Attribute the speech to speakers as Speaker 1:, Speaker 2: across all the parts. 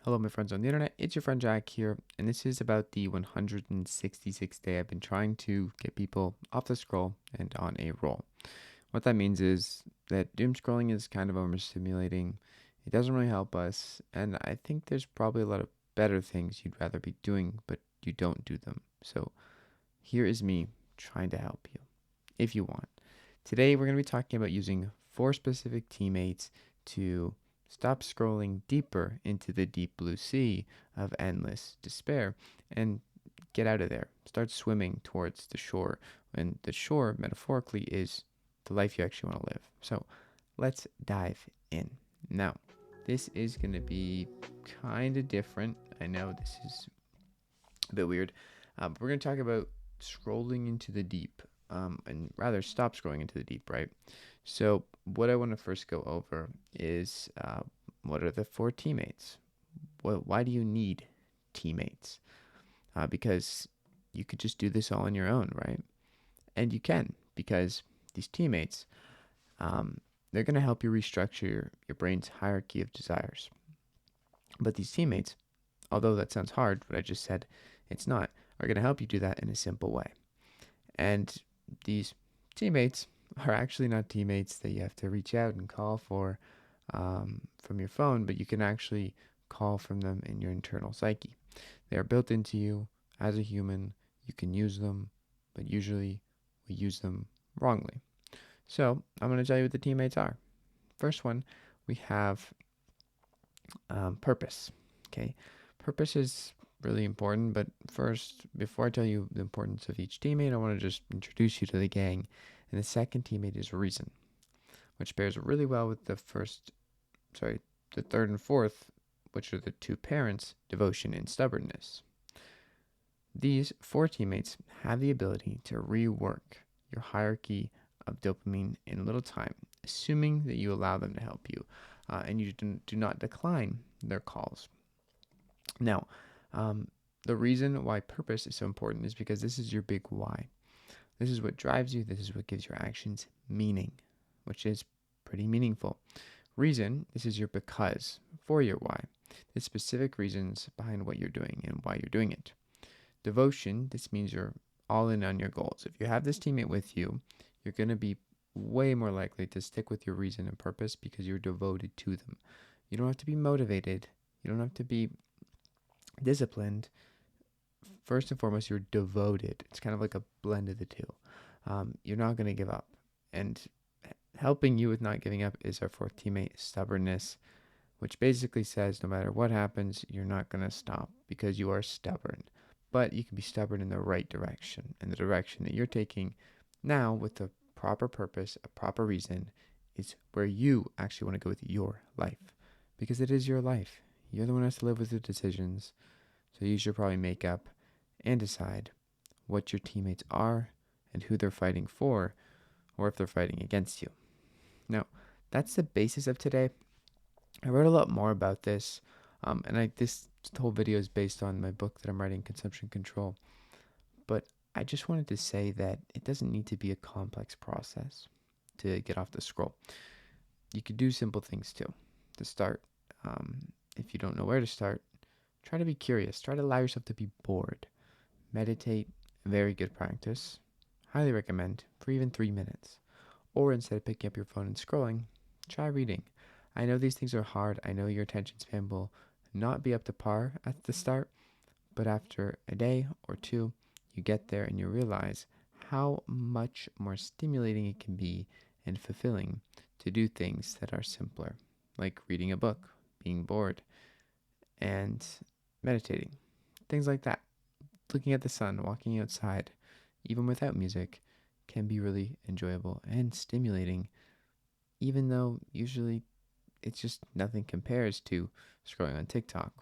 Speaker 1: Hello, my friends on the internet. It's your friend Jack here, and this is about the 166th day I've been trying to get people off the scroll and on a roll. What that means is that doom scrolling is kind of overstimulating. It doesn't really help us, and I think there's probably a lot of better things you'd rather be doing, but you don't do them. So here is me trying to help you, if you want. Today, we're going to be talking about using 4 specific teammates to stop scrolling deeper into the deep blue sea of endless despair and get out of there. Start swimming towards the shore. And the shore, metaphorically, is the life you actually want to live. So let's dive in. Now, this is going to be kind of different. I know this is a bit weird, but we're going to talk about scrolling into the deep, and rather stop scrolling into the deep, right? So what I want to first go over is what are the 4 teammates? Why do you need teammates? Because you could just do this all on your own, right? And you can, because these teammates, they're going to help you restructure your brain's hierarchy of desires. But these teammates, although that sounds hard, what I just said, it's not, are going to help you do that in a simple way. And these teammates are actually not teammates that you have to reach out and call for from your phone, but you can actually call from them in your internal psyche. They are built into you as a human. You can use them, but usually we use them wrongly. So I'm going to tell you what the teammates are. First one, we have purpose. Okay, purpose is really important, but first, before I tell you the importance of each teammate, I want to just introduce you to the gang. And the second teammate is reason, which pairs really well with the third and fourth, which are the 2 parents, devotion and stubbornness. These 4 teammates have the ability to rework your hierarchy of dopamine in a little time, assuming that you allow them to help you, and you do not decline their calls. Now, the reason why purpose is so important is because this is your big why. This is what drives you. This is what gives your actions meaning, which is pretty meaningful. Reason, this is your because for your why. The specific reasons behind what you're doing and why you're doing it. Devotion, this means you're all in on your goals. If you have this teammate with you, you're going to be way more likely to stick with your reason and purpose because you're devoted to them. You don't have to be motivated. You don't have to be disciplined. First and foremost, you're devoted. It's kind of like a blend of the two. You're not going to give up. And helping you with not giving up is our 4th teammate, stubbornness, which basically says no matter what happens, you're not going to stop because you are stubborn. But you can be stubborn in the right direction, and the direction that you're taking now with the proper purpose, a proper reason, is where you actually want to go with your life, because it is your life. You're the one who has to live with the decisions, so you should probably make up and decide what your teammates are and who they're fighting for, or if they're fighting against you. Now, that's the basis of today. I wrote a lot more about this, and this whole video is based on my book that I'm writing, Consumption Control. But I just wanted to say that it doesn't need to be a complex process to get off the scroll. You could do simple things too to start. If you don't know where to start, try to be curious. Try to allow yourself to be bored. Meditate, very good practice. Highly recommend for even 3 minutes. Or instead of picking up your phone and scrolling, try reading. I know these things are hard. I know your attention span will not be up to par at the start, but after a day or 2, you get there and you realize how much more stimulating it can be and fulfilling to do things that are simpler, like reading a book, being bored, and meditating. Things like that. Looking at the sun, walking outside, even without music, can be really enjoyable and stimulating, even though usually it's just nothing compares to scrolling on TikTok.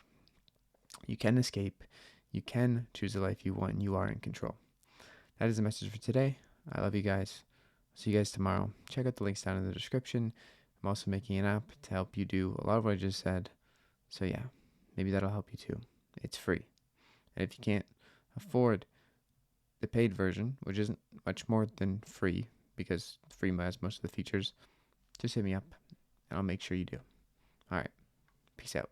Speaker 1: You can escape. You can choose the life you want, and you are in control. That is the message for today. I love you guys. See you guys tomorrow. Check out the links down in the description. I'm also making an app to help you do a lot of what I just said. So yeah, maybe that'll help you too. It's free. And if you can't afford the paid version, which isn't much more than free, because free has most of the features, just hit me up and I'll make sure you do. All right. Peace out.